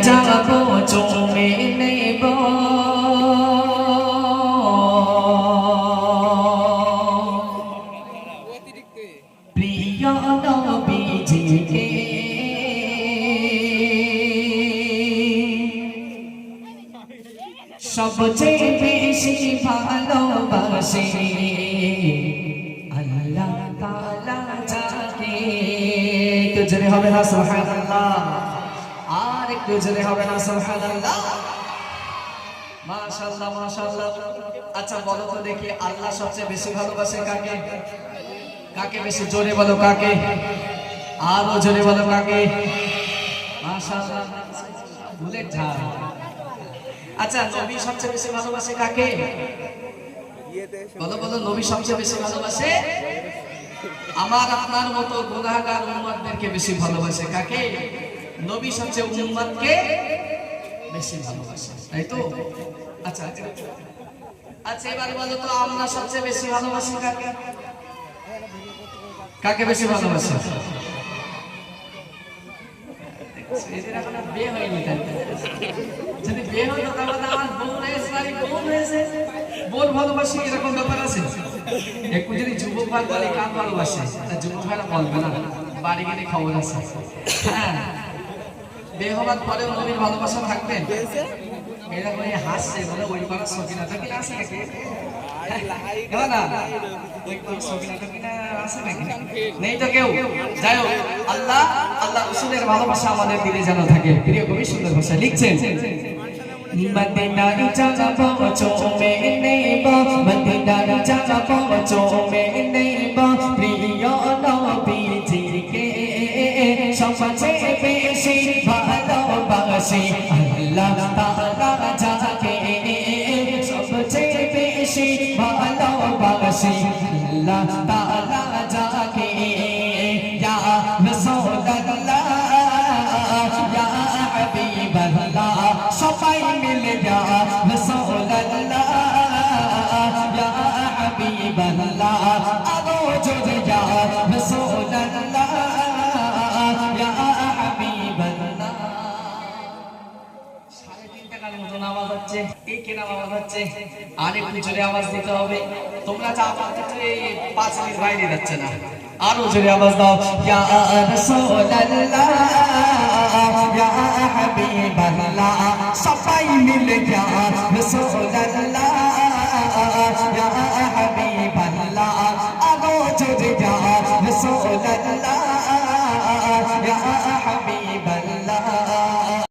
যাবো চুমে নেব প্রিয় নবীজিকে সবচেয়ে বেশি ভালোবাসি আল্লাহ তাআলা যাকে। একটু জোরে হবে না সুবহানাল্লাহ, আর একটু জোরে হবে না সুবহানাল্লাহ। মাশাআল্লাহ মাশাআল্লাহ। আচ্ছা বলো তো দেখি আল্লাহ সবচেয়ে বেশি ভালোবাসে কাকে? কাকে বেশি? জোরে বলো কাকে, আরো জোরে বলো কাকে। মাশাআল্লাহ, বুলেট ঝাড়। আচ্ছা নবী সবচেয়ে বেশি ভালোবাসে কাকে? বলো বলো, নবী সবচেয়ে বেশি ভালোবাসে আমার আপনার মতো গুনাহগার উম্মতদেরকে বেশি ভালোবাসে। কাকে? নবী সবচেয়ে উম্মতকে বেশি ভালোবাসে, তাই তো? আচ্ছা আচ্ছা এবার বলো তো আমরা সবচেয়ে বেশি ভালোবাসি কাকে? কাকে বেশি ভালোবাসে? বিয়ে হয়নি, যদি বিয়ে হতো তাহলে আমার বোন হয়েছে বোন ভালোবাসি, এরকম ব্যাপার আছে? একটু যদি যুবক ভাই বলে কার ভালোবাসে, যুবক ভাইরা বলবে না, বাড়ি গেলে খবর আছে। হ্যাঁ, বিয়ে হবার পরেও নবীর ভালোবাসা থাকবে। এরা করে হাসছে, বলে ওই পাড়ার সকিনা টকিনা আছে নাকি? নেই তো কেউ। যাই হোক, আল্লাহ আল্লাহ রাসূলের ভালোবাসা আমাদের দিলে যেন থাকে। প্রিয় কবি সুন্দর ভাষায় লিখছেন, মদিনায় যাবো চুমে নেব, মদিনায় যাবো চুমে নেব প্রিয় নবীজিকে সবচেয়ে বেশি ভালোবাসি আল্লাহ তাআলা যাকে। সবচেয়ে বেশি ভালোবাসি আল্লাহ তাআলা যাকে। ইয়া রাসূলুল্লাহ ইয়া হাবিবাল্লাহ সবাই মিলে ইয়া রাসূলুল্লাহ ইয়া হাবিবাল্লাহ আরো জোরে ইয়া রাসূলুল্লাহ ইয়া হাবিবাল্লাহ। 3:30 টাকার মতন আওয়াজ হচ্ছে, এই কেন আওয়াজ হচ্ছে? আর একটু জোরে আওয়াজ দিতে হবে। তোমরা যা আওয়াজ দিচ্ছ এই 5 মিনিট বাইরে যাচ্ছে না, আরো জোরে আওয়াজ দাও। ইয়া রাসূলুল্লাহ ইয়া হাবিবাল্লাহ সবাই মিলে ইয়া রাসূলুল্লাহ ইয়া হাবিবাল্লাহ আরো জোরে ইয়া রাসূলুল্লাহ ইয়া হাবিবাল্লাহ।